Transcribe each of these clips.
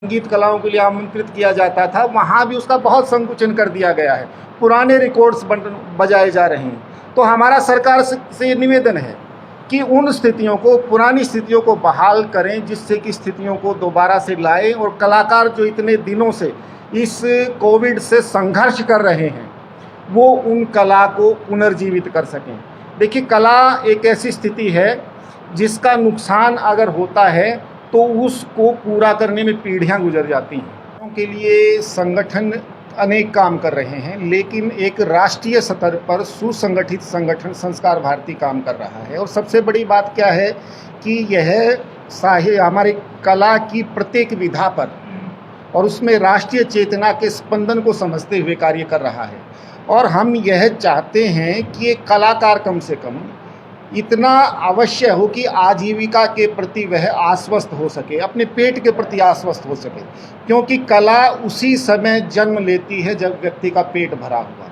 संगीत कलाओं के लिए आमंत्रित किया जाता था, वहाँ भी उसका बहुत संकुचन कर दिया गया है। पुराने रिकॉर्ड्स बजाए जा रहे हैं। तो हमारा सरकार से निवेदन है कि उन स्थितियों को, पुरानी स्थितियों को बहाल करें, जिससे कि स्थितियों को दोबारा से लाएं और कलाकार जो इतने दिनों से इस कोविड से संघर्ष कर रहे हैं, वो उन कला को पुनर्जीवित कर सकें। देखिए, कला एक ऐसी स्थिति है जिसका नुकसान अगर होता है तो उसको पूरा करने में पीढ़ियां गुजर जाती हैं। के लिए संगठन अनेक काम कर रहे हैं, लेकिन एक राष्ट्रीय स्तर पर सुसंगठित संगठन संस्कार भारती काम कर रहा है। और सबसे बड़ी बात क्या है कि यह हमारी कला की प्रत्येक विधा पर और उसमें राष्ट्रीय चेतना के स्पंदन को समझते हुए कार्य कर रहा है। और हम यह चाहते हैं कि एक कलाकार कम से कम इतना अवश्य हो कि आजीविका के प्रति वह आश्वस्त हो सके, अपने पेट के प्रति आश्वस्त हो सके, क्योंकि कला उसी समय जन्म लेती है जब व्यक्ति का पेट भरा हुआ।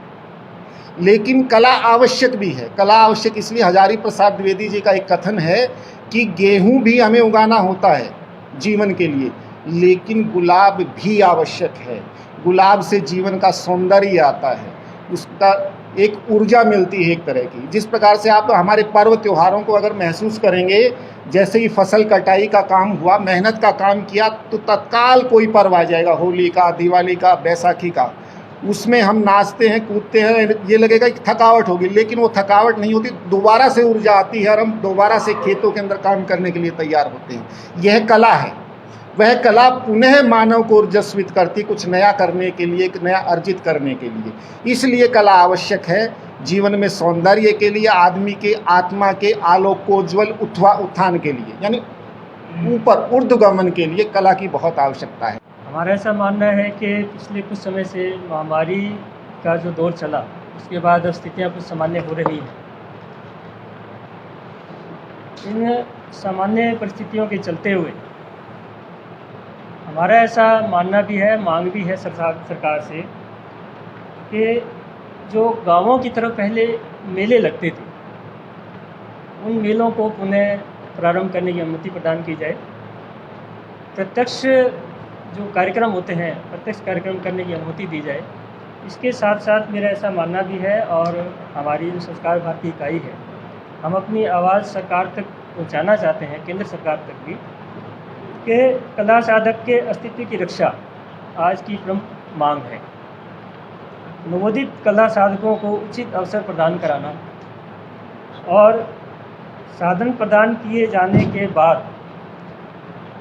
लेकिन कला आवश्यक भी है। कला आवश्यक इसलिए, हजारी प्रसाद द्विवेदी जी का एक कथन है कि गेहूं भी हमें उगाना होता है जीवन के लिए, लेकिन गुलाब भी आवश्यक है। गुलाब से जीवन का सौंदर्य आता है, उसका एक ऊर्जा मिलती है एक तरह की। जिस प्रकार से आप हमारे पर्व त्योहारों को अगर महसूस करेंगे, जैसे ही फसल कटाई का काम हुआ, मेहनत का काम किया, तो तत्काल कोई पर्व आ जाएगा, होली का, दिवाली का, बैसाखी का। उसमें हम नाचते हैं, कूदते हैं, ये लगेगा कि थकावट होगी, लेकिन वो थकावट नहीं होती, दोबारा से ऊर्जा आती है और हम दोबारा से खेतों के अंदर काम करने के लिए तैयार होते हैं। यह कला है। वह कला पुनः मानव को ऊर्जस्वित करती, कुछ नया करने के लिए, एक नया अर्जित करने के लिए। इसलिए कला आवश्यक है जीवन में सौंदर्य के लिए, आदमी के आत्मा के आलोकोज्वल उत्थान के लिए, यानी ऊपर ऊर्ध्वगमन के लिए कला की बहुत आवश्यकता है। हमारा ऐसा मानना है कि पिछले कुछ समय से महामारी का जो दौर चला, उसके बाद स्थितियाँ कुछ सामान्य हो रही हैं। इन सामान्य परिस्थितियों के चलते हुए हमारा ऐसा मानना भी है, मांग भी है सरकार से कि जो गांवों की तरफ पहले मेले लगते थे, उन मेलों को पुनः प्रारंभ करने की अनुमति प्रदान की जाए। प्रत्यक्ष जो कार्यक्रम होते हैं, प्रत्यक्ष कार्यक्रम करने की अनुमति दी जाए। इसके साथ साथ मेरा ऐसा मानना भी है, और हमारी जो संस्कार भारती इकाई है, हम अपनी आवाज़ सरकार तक पहुंचाना चाहते हैं, केंद्र सरकार तक भी, कि कला साधक के अस्तित्व की रक्षा आज की प्रमुख मांग है। नवोदित कला साधकों को उचित अवसर प्रदान कराना और साधन प्रदान किए जाने के बाद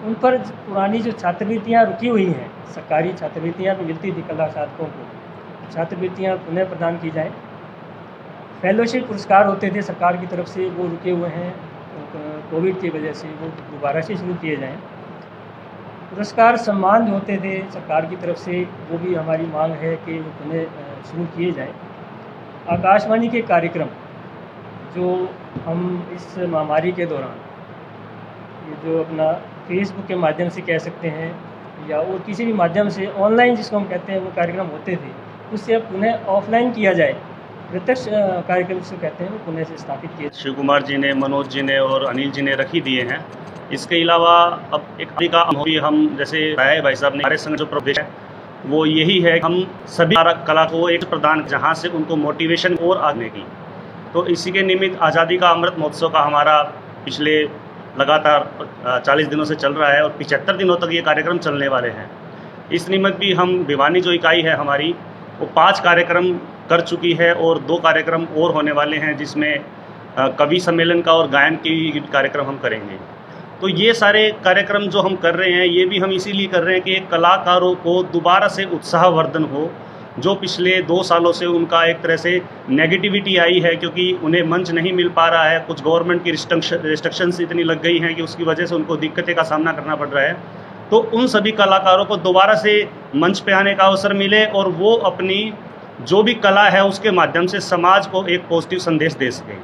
उन पर पुरानी जो छात्रवृत्तियाँ रुकी हुई हैं, सरकारी छात्रवृत्तियाँ भी मिलती थी कला साधकों को, छात्रवृत्तियाँ पुनः प्रदान की जाएँ। फेलोशिप पुरस्कार होते थे सरकार की तरफ से, वो रुके हुए हैं कोविड की वजह से, वो दोबारा से शुरू किए जाएँ। पुरस्कार सम्मान जो होते थे सरकार की तरफ से, वो भी हमारी मांग है कि वो पुनः शुरू किए जाएँ। आकाशवाणी के कार्यक्रम जो हम इस महामारी के दौरान, ये जो अपना फेसबुक के माध्यम से कह सकते हैं या और किसी भी माध्यम से ऑनलाइन जिसको हम कहते हैं, वो कार्यक्रम होते थे, उससे अब पुनः ऑफलाइन किया जाए। प्रत्यक्ष कार्यक्रम जिसको कहते हैं, वो पुनः से स्थापित किए। शिव कुमार जी ने, मनोज जी ने और अनिल जी ने रखी दिए हैं। इसके अलावा अब एक का अनुभवी, हम जैसे भाई साहब ने, हमारे संघ जो प्रदेश है वो यही है, हम सभी कला को एक प्रदान, जहाँ से उनको मोटिवेशन और आने की। तो इसी के निमित्त आज़ादी का अमृत महोत्सव का हमारा पिछले लगातार 40 दिनों से चल रहा है और 75 दिनों तक ये कार्यक्रम चलने वाले हैं। इस निमित्त भी हम भिवानी जो इकाई है हमारी, वो 5 कार्यक्रम कर चुकी है और 2 कार्यक्रम और होने वाले हैं, जिसमें कवि सम्मेलन का और गायन की कार्यक्रम हम करेंगे। तो ये सारे कार्यक्रम जो हम कर रहे हैं, ये भी हम इसीलिए कर रहे हैं कि कलाकारों को दोबारा से उत्साहवर्धन हो, जो पिछले 2 सालों से उनका एक तरह से नेगेटिविटी आई है, क्योंकि उन्हें मंच नहीं मिल पा रहा है, कुछ गवर्नमेंट की रिस्ट्रिक्शंस इतनी लग गई हैं कि उसकी वजह से उनको दिक्कतें का सामना करना पड़ रहा है। तो उन सभी कलाकारों को दोबारा से मंच पे आने का अवसर मिले और वो अपनी जो भी कला है उसके माध्यम से समाज को एक पॉजिटिव संदेश दे सकें।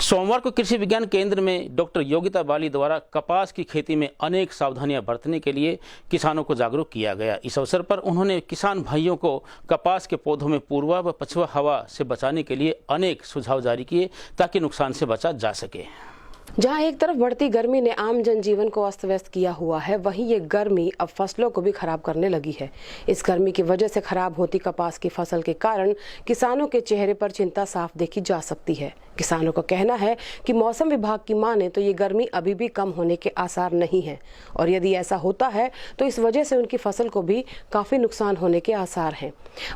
सोमवार को कृषि विज्ञान केंद्र में डॉक्टर योगिता बाली द्वारा कपास की खेती में अनेक सावधानियां बरतने के लिए किसानों को जागरूक किया गया। इस अवसर पर उन्होंने किसान भाइयों को कपास के पौधों में पूर्वा व पछुआ हवा से बचाने के लिए अनेक सुझाव जारी किए, ताकि नुकसान से बचा जा सके। जहां एक तरफ बढ़ती गर्मी ने आम जनजीवन को अस्त व्यस्त किया हुआ है, वहीं ये गर्मी अब फसलों को भी खराब करने लगी है। इस गर्मी की वजह से खराब होती कपास की फसल के कारण किसानों के चेहरे पर चिंता साफ देखी जा सकती है। किसानों का कहना है कि मौसम विभाग की माने तो ये गर्मी अभी भी कम होने के आसार नहीं है, और यदि ऐसा होता है तो इस वजह से उनकी फसल को भी काफी नुकसान होने के आसार हैं।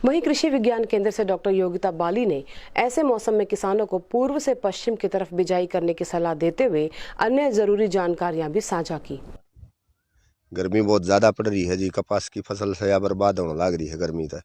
वहीं कृषि विज्ञान केंद्र से डॉक्टर योगिता बाली ने ऐसे मौसम में किसानों को पूर्व से पश्चिम की तरफ बिजाई करने की सलाह देते हुए अन्य जरूरी जानकारियां भी साझा की। गर्मी बहुत ज्यादा पड़ रही है जी, कपास की फसल से या बर्बाद होने लग रही है गर्मी से।